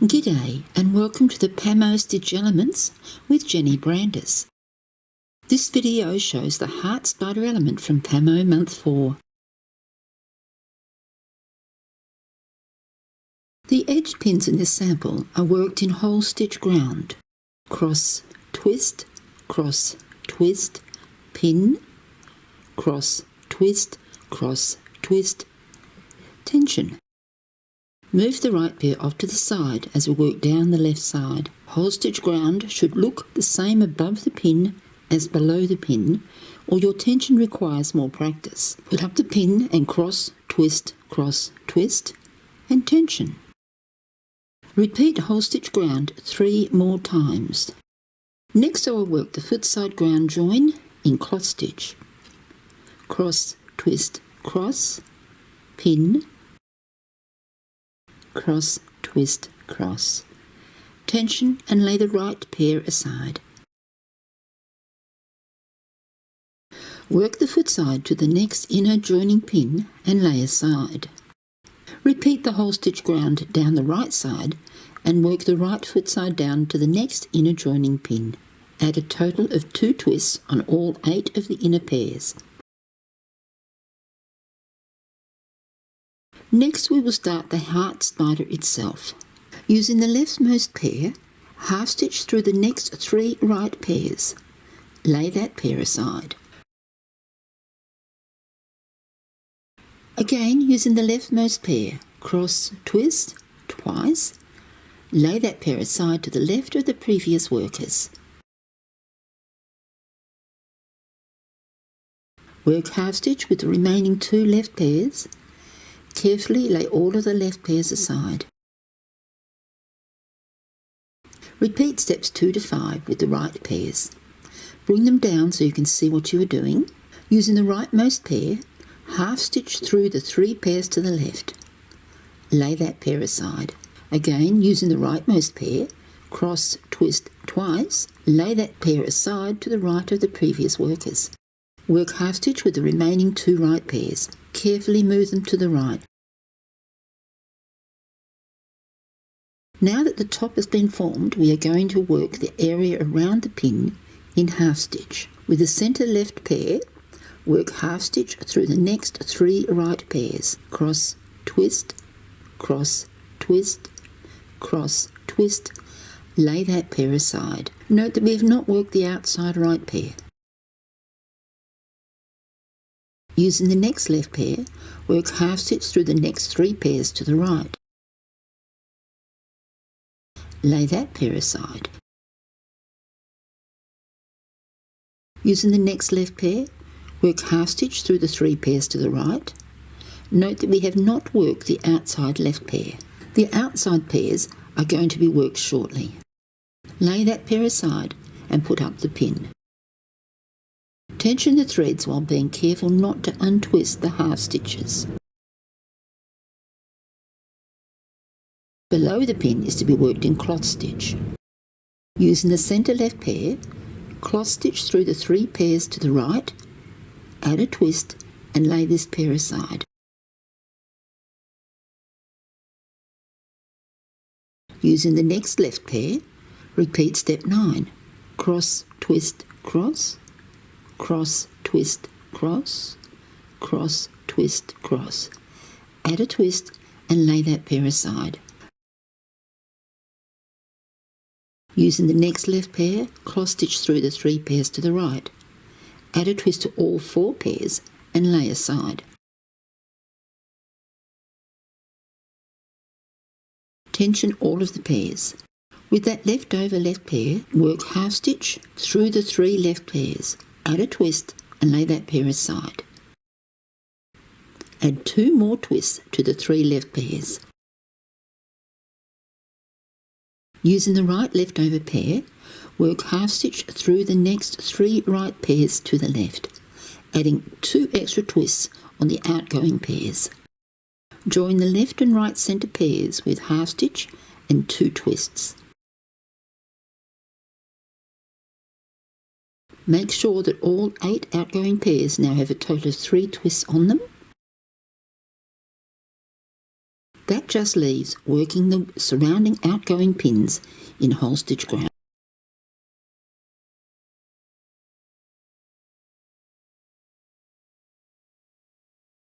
G'day and welcome to the PAMMO Stitch Elements with Jenny Brandis. This video shows the heart spider element from PAMMO month 4. The edge pins in this sample are worked in whole stitch ground. Cross, twist, pin, cross, twist, tension. Move the right pair off to the side as we work down the left side. Whole stitch ground should look the same above the pin as below the pin, or your tension requires more practice. Put up the pin and cross, twist, and tension. Repeat whole stitch ground 3 more times. Next I will work the foot side ground join in cloth stitch. Cross, twist, pin, cross, twist, tension and lay the right pair aside. Work the foot side to the next inner joining pin and lay aside. Repeat the whole stitch ground down the right side and work the right foot side down to the next inner joining pin. Add a total of 2 twists on all 8 of the inner pairs. Next we will start the heart spider itself. Using the leftmost pair, half stitch through the next 3 right pairs. Lay that pair aside. Again, using the leftmost pair, cross, twist twice. Lay that pair aside to the left of the previous workers. Work half stitch with the remaining 2 left pairs. Carefully lay all of the left pairs aside. Repeat steps 2 to 5 with the right pairs. Bring them down so you can see what you are doing. Using the rightmost pair, half stitch through the 3 pairs to the left. Lay that pair aside. Again, using the rightmost pair, cross, twist twice. Lay that pair aside to the right of the previous workers. Work half stitch with the remaining 2 right pairs. Carefully move them to the right. Now that the top has been formed, we are going to work the area around the pin in half stitch. With the centre left pair, work half stitch through the next 3 right pairs. Cross, twist, lay that pair aside. Note that we have not worked the outside right pair. Using the next left pair, work half stitch through the next 3 pairs to the right. Lay that pair aside. Using the next left pair, work half stitch through the 3 pairs to the right. Note that we have not worked the outside left pair. The outside pairs are going to be worked shortly. Lay that pair aside and put up the pin. Tension the threads while being careful not to untwist the half stitches. Below the pin is to be worked in cloth stitch. Using the centre left pair, cloth stitch through the 3 pairs to the right, add a twist and lay this pair aside. Using the next left pair, repeat step 9. Cross, twist, cross, twist, cross. Add a twist and lay that pair aside. Using the next left pair, cross stitch through the 3 pairs to the right. Add a twist to all 4 pairs and lay aside. Tension all of the pairs. With that leftover left pair, work half stitch through the 3 left pairs. Add a twist and lay that pair aside. Add 2 more twists to the 3 left pairs. Using the right leftover pair, work half stitch through the next 3 right pairs to the left, adding 2 extra twists on the outgoing pairs. Join the left and right centre pairs with half stitch and 2 twists. Make sure that all 8 outgoing pairs now have a total of 3 twists on them. That just leaves working the surrounding outgoing pins in hole stitch ground.